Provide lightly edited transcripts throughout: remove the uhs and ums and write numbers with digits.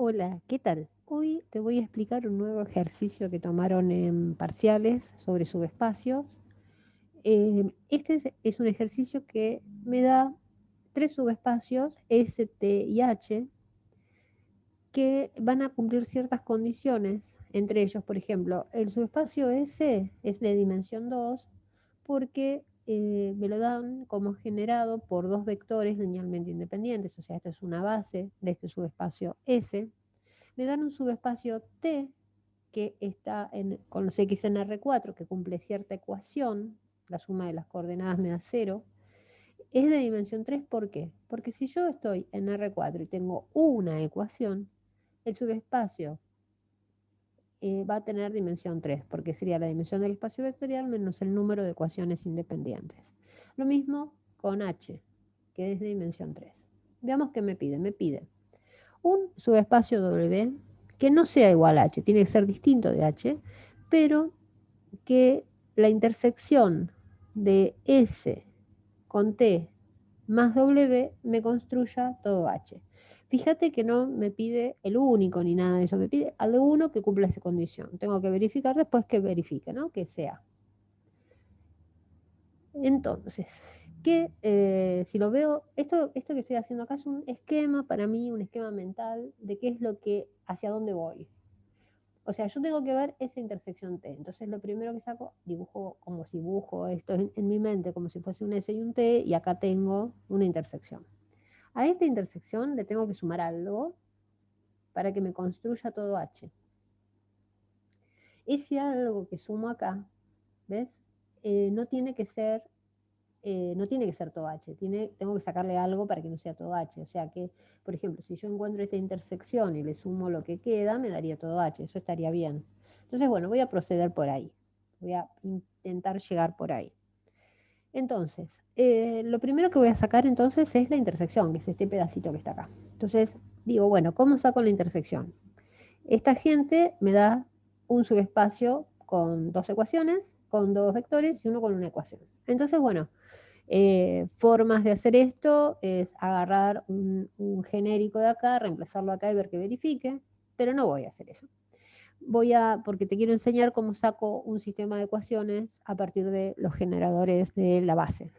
Hola, ¿qué tal? Hoy te voy a explicar un nuevo ejercicio que tomaron en parciales sobre subespacios. Este es un ejercicio que me da tres subespacios, S, T y H, que van a cumplir ciertas condiciones. Entre ellos, por ejemplo, el subespacio S es de dimensión 2 porque me lo dan como generado por dos vectores linealmente independientes. O sea, esto es una base de este subespacio S. Me dan un subespacio T que está con los x en R4, que cumple cierta ecuación, la suma de las coordenadas me da 0, es de dimensión 3. ¿Por qué? Porque si yo estoy en R4 y tengo una ecuación, el subespacio va a tener dimensión 3, porque sería la dimensión del espacio vectorial menos el número de ecuaciones independientes. Lo mismo con H, que es de dimensión 3. Veamos qué me pide. Me pide un subespacio W que no sea igual a H, tiene que ser distinto de H, pero que la intersección de S con T más W me construya todo H. Fíjate que no me pide el único ni nada de eso, me pide alguno que cumpla esa condición. Tengo que verificar después que verifique, ¿no? Que sea. Entonces, si lo veo, esto que estoy haciendo acá es un esquema para mí, un esquema mental de qué es lo que, hacia dónde voy. O sea, yo tengo que ver esa intersección T. Entonces, lo primero que saco, dibujo como si dibujo esto en mi mente, como si fuese un S y un T, y acá tengo una intersección. A esta intersección le tengo que sumar algo para que me construya todo H. Ese algo que sumo acá, ¿ves? No tiene que ser todo H, tengo que sacarle algo para que no sea todo H. O sea que, por ejemplo, si yo encuentro esta intersección y le sumo lo que queda, me daría todo H, eso estaría bien. Entonces, bueno, voy a proceder por ahí. Voy a intentar llegar por ahí. Entonces, lo primero que voy a sacar entonces es la intersección, que es este pedacito que está acá. Entonces, digo, bueno, ¿cómo saco la intersección? Esta gente me da un subespacio con dos ecuaciones, con dos vectores y uno con una ecuación. Entonces, bueno, formas de hacer esto es agarrar un genérico de acá, reemplazarlo acá y ver que verifique, pero no voy a hacer eso. Porque te quiero enseñar cómo saco un sistema de ecuaciones a partir de los generadores de la base.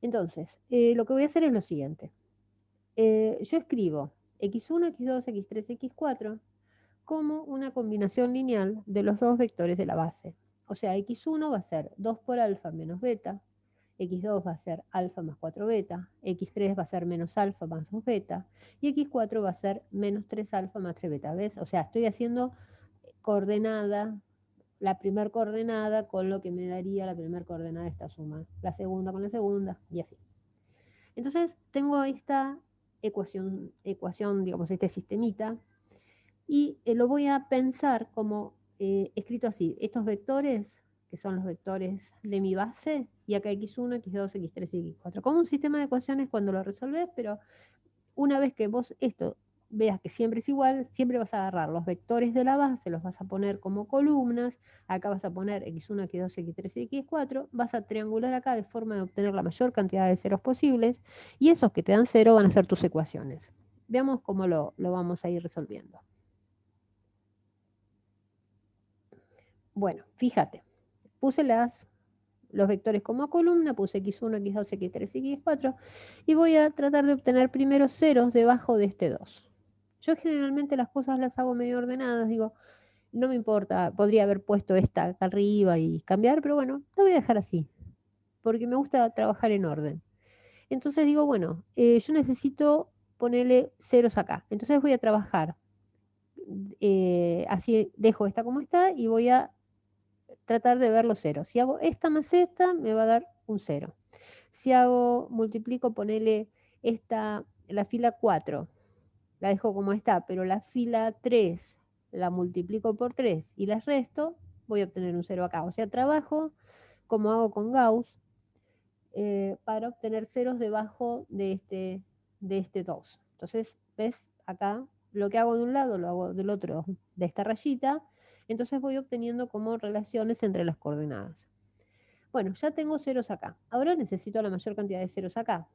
Entonces, lo que voy a hacer es lo siguiente. Yo escribo x1, x2, x3, x4 como una combinación lineal de los dos vectores de la base. O sea, x1 va a ser 2 por alfa menos beta, x2 va a ser alfa más 4 beta, x3 va a ser menos alfa más 2 beta, y x4 va a ser menos 3 alfa más 3 beta. ¿Ves? O sea, estoy haciendo coordenada, la primera coordenada con lo que me daría la primera coordenada de esta suma, la segunda con la segunda, y así. Entonces, tengo esta ecuación, digamos, este sistemita, y lo voy a pensar como escrito así, estos vectores, que son los vectores de mi base, y acá x1, x2, x3 y x4, como un sistema de ecuaciones cuando lo resolvés, pero una vez que vos esto veas que siempre es igual, siempre vas a agarrar los vectores de la base, los vas a poner como columnas, acá vas a poner x1, x2, x3 y x4, vas a triangular acá de forma de obtener la mayor cantidad de ceros posibles, y esos que te dan cero van a ser tus ecuaciones. Veamos cómo lo vamos a ir resolviendo. Bueno, fíjate, puse los vectores como columna, puse x1, x2, x3 y x4, y voy a tratar de obtener primero ceros debajo de este 2. Yo generalmente las cosas las hago medio ordenadas, digo, no me importa, podría haber puesto esta acá arriba y cambiar, pero bueno, lo voy a dejar así, porque me gusta trabajar en orden. Entonces digo, bueno, yo necesito ponerle ceros acá, entonces voy a trabajar, así dejo esta como está y voy a tratar de ver los ceros. Si hago esta más esta, me va a dar un cero. Si multiplico, ponele la fila 4, la dejo como está, pero la fila 3 la multiplico por 3 y las resto, voy a obtener un cero acá. O sea, trabajo como hago con Gauss para obtener ceros debajo de este 2. Entonces, ¿ves? Acá lo que hago de un lado lo hago del otro, de esta rayita. Entonces voy obteniendo como relaciones entre las coordenadas. Bueno, ya tengo ceros acá. Ahora necesito la mayor cantidad de ceros acá.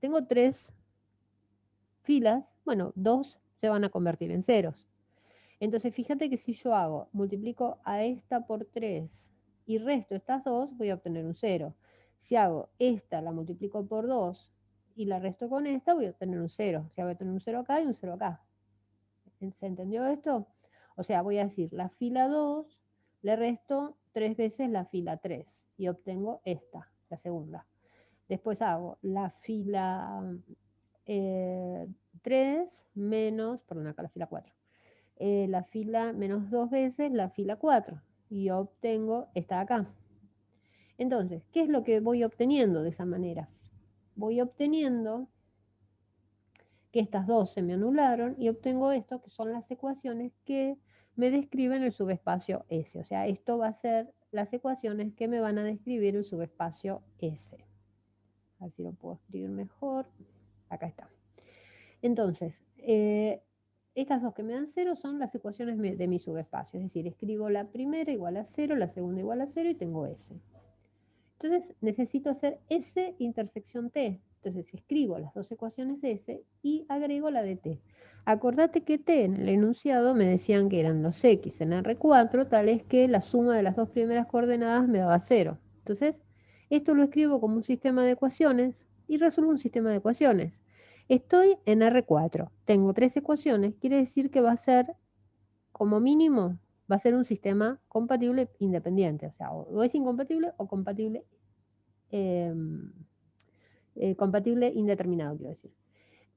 Tengo tres filas, bueno, dos se van a convertir en ceros. Entonces, fíjate que si yo multiplico a esta por 3 y resto estas dos, voy a obtener un 0. Si hago esta, la multiplico por 2 y la resto con esta, voy a obtener un 0. O sea, voy a tener un 0 acá y un 0 acá. ¿Se entendió esto? O sea, voy a decir la fila 2, le resto 3 veces la fila 3 y obtengo esta, la segunda. Después hago la fila 3 menos, perdón, acá la fila 4. La fila menos 2 veces la fila 4 y obtengo esta de acá. Entonces, ¿qué es lo que voy obteniendo de esa manera? Voy obteniendo que estas dos se me anularon y obtengo esto, que son las ecuaciones que me describen el subespacio S. O sea, esto va a ser las ecuaciones que me van a describir el subespacio S. A ver si lo puedo escribir mejor. Acá está. Entonces, estas dos que me dan 0 son las ecuaciones de mi subespacio. Es decir, escribo la primera igual a 0, la segunda igual a 0 y tengo S. Entonces, necesito hacer S intersección T. Entonces, escribo las dos ecuaciones de S y agrego la de T. Acordate que T en el enunciado me decían que eran los X en R4, tal es que la suma de las dos primeras coordenadas me daba 0. Entonces, esto lo escribo como un sistema de ecuaciones y resuelvo un sistema de ecuaciones. Estoy en R4, tengo 3 ecuaciones, quiere decir que va a ser, como mínimo, va a ser un sistema compatible independiente, o sea, o es incompatible o compatible, compatible indeterminado, quiero decir.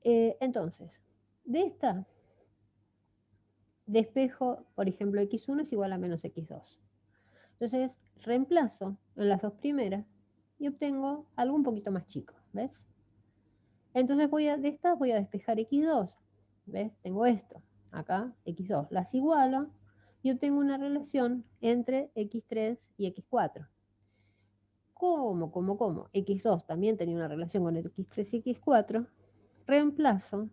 Entonces, de esta, despejo, por ejemplo, x1 es igual a menos x2. Entonces, reemplazo en las dos primeras y obtengo algo un poquito más chico, ¿ves? Entonces de estas voy a despejar x2, ¿ves? Tengo esto, acá, x2, las igualo y obtengo una relación entre x3 y x4. ¿Cómo? X2 también tenía una relación con x3 y x4, reemplazo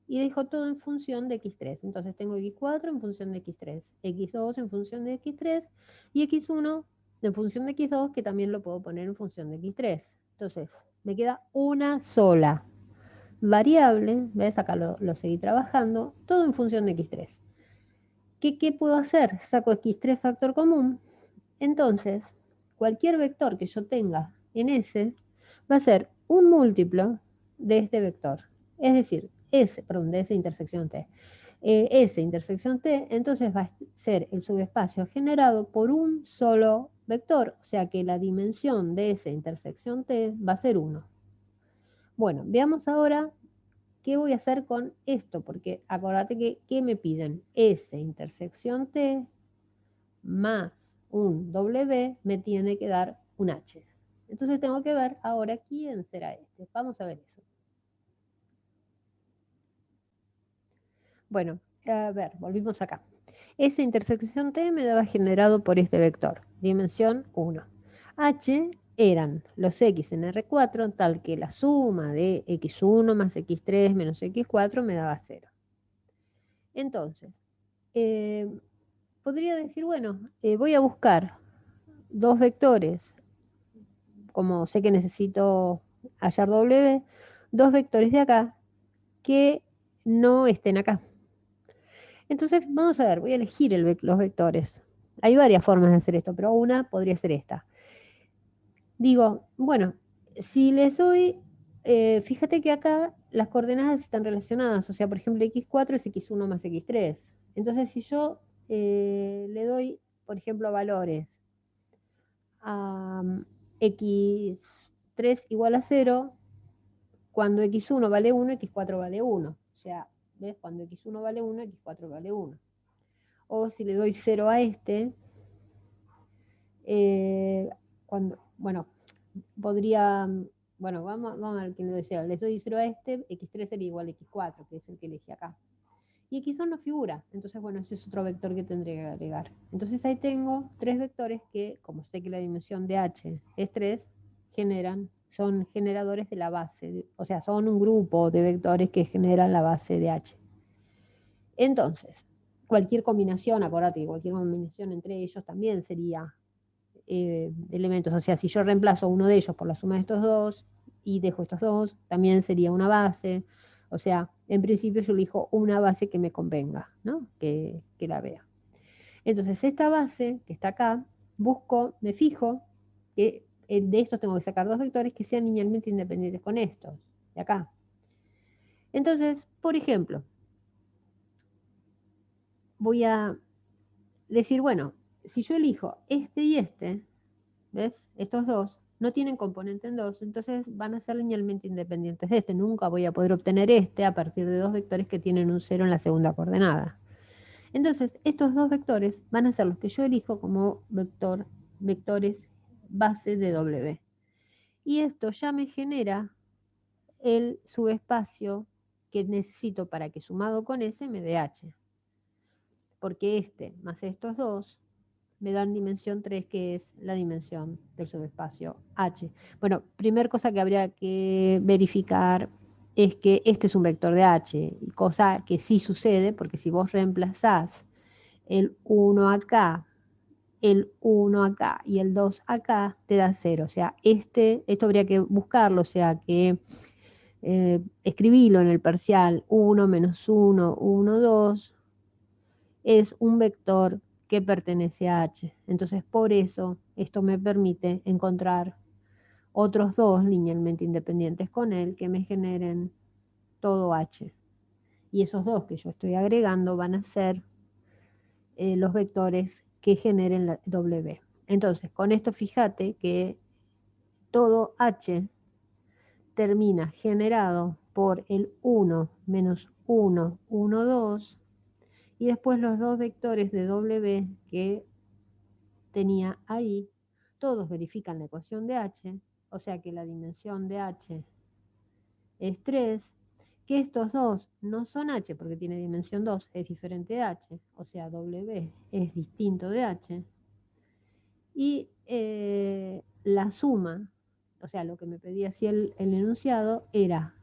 y dejo todo en función de x3. Entonces tengo x4 en función de x3, x2 en función de x3 y x1 en función de x2, que también lo puedo poner en función de x3. Entonces, me queda una sola variable, ¿ves? Acá lo seguí trabajando, todo en función de x3. ¿Qué puedo hacer? Saco x3 factor común. Entonces, cualquier vector que yo tenga en S va a ser un múltiplo de este vector. Es decir, de esa intersección T. S intersección T, entonces va a ser el subespacio generado por un solo vector, o sea que la dimensión de esa intersección T va a ser 1. Bueno, veamos ahora qué voy a hacer con esto, porque acordate que me piden S intersección T más un W me tiene que dar un H. Entonces tengo que ver ahora quién será este. Vamos a ver eso. Bueno, a ver, volvimos acá. Esa intersección T me daba generado por este vector, dimensión 1. H eran los X en R4, tal que la suma de X1 más X3 menos X4 me daba 0. Entonces, podría decir, bueno, voy a buscar dos vectores, como sé que necesito hallar W, dos vectores de acá que no estén acá. Entonces, vamos a ver, voy a elegir los vectores. Hay varias formas de hacer esto, pero una podría ser esta. Digo, bueno, si les doy, fíjate que acá las coordenadas están relacionadas, o sea, por ejemplo, x4 es x1 más x3. Entonces, si yo le doy, por ejemplo, valores a x3 igual a 0, cuando x1 vale 1, x4 vale 1. O sea, ¿ves? Cuando x1 vale 1, x4 vale 1. O si le doy 0 a este, bueno, podría, bueno, vamos a ver quién le doy 0. Le doy 0 a este, x3 sería igual a x4, que es el que elegí acá. Y x1 no figura, entonces bueno, ese es otro vector que tendría que agregar. Entonces ahí tengo tres vectores que, como sé que la dimensión de H es 3, son generadores de la base, o sea, son un grupo de vectores que generan la base de H. Entonces, cualquier combinación, acordate que cualquier combinación entre ellos también sería elementos, o sea, si yo reemplazo uno de ellos por la suma de estos dos y dejo estos dos, también sería una base, o sea, En principio yo elijo una base que me convenga, ¿no? Que la vea. Entonces esta base que está acá, me fijo que de estos tengo que sacar dos vectores que sean linealmente independientes con estos, de acá. Entonces, por ejemplo, voy a decir, bueno, si yo elijo este y este, ¿ves? Estos dos no tienen componente en 2, entonces van a ser linealmente independientes de este. Nunca voy a poder obtener este a partir de dos vectores que tienen un 0 en la segunda coordenada. Entonces, estos dos vectores van a ser los que yo elijo como vectores base de W. Y esto ya me genera el subespacio que necesito para que sumado con ese me dé H. Porque este más estos dos me dan dimensión 3, que es la dimensión del subespacio H. Bueno, primera cosa que habría que verificar es que este es un vector de H, cosa que sí sucede, porque si vos reemplazás el 1 acá, el 1 acá y el 2 acá, te da 0. O sea, esto habría que buscarlo, o sea, que escribirlo en el parcial 1 menos 1, 1, 2, es un vector que pertenece a H. Entonces, por eso, esto me permite encontrar otros dos linealmente independientes con él que me generen todo H. Y esos dos que yo estoy agregando van a ser los vectores que generen la W. Entonces, con esto fíjate que todo H termina generado por el 1 menos 1, 1, 2, y después los dos vectores de W que tenía ahí, todos verifican la ecuación de H, o sea que la dimensión de H es 3, que estos dos no son H porque tiene dimensión 2, es diferente de H, o sea W es distinto de H, y la suma, o sea, lo que me pedía así el enunciado era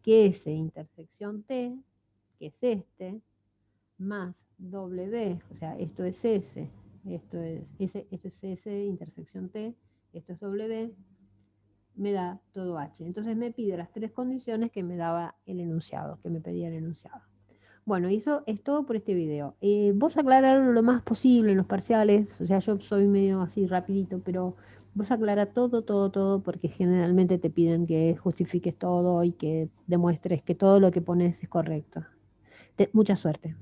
que S intersección T, que es este, más W, o sea, esto es S, esto es S intersección T, esto es W, me da todo H. Entonces me pide las tres condiciones que me daba el enunciado, que me pedía el enunciado. Bueno, y eso es todo por este video. Vos aclararlo lo más posible en los parciales, o sea, yo soy medio así rapidito, pero vos aclara todo, todo, todo, porque generalmente te piden que justifiques todo y que demuestres que todo lo que pones es correcto. Mucha suerte.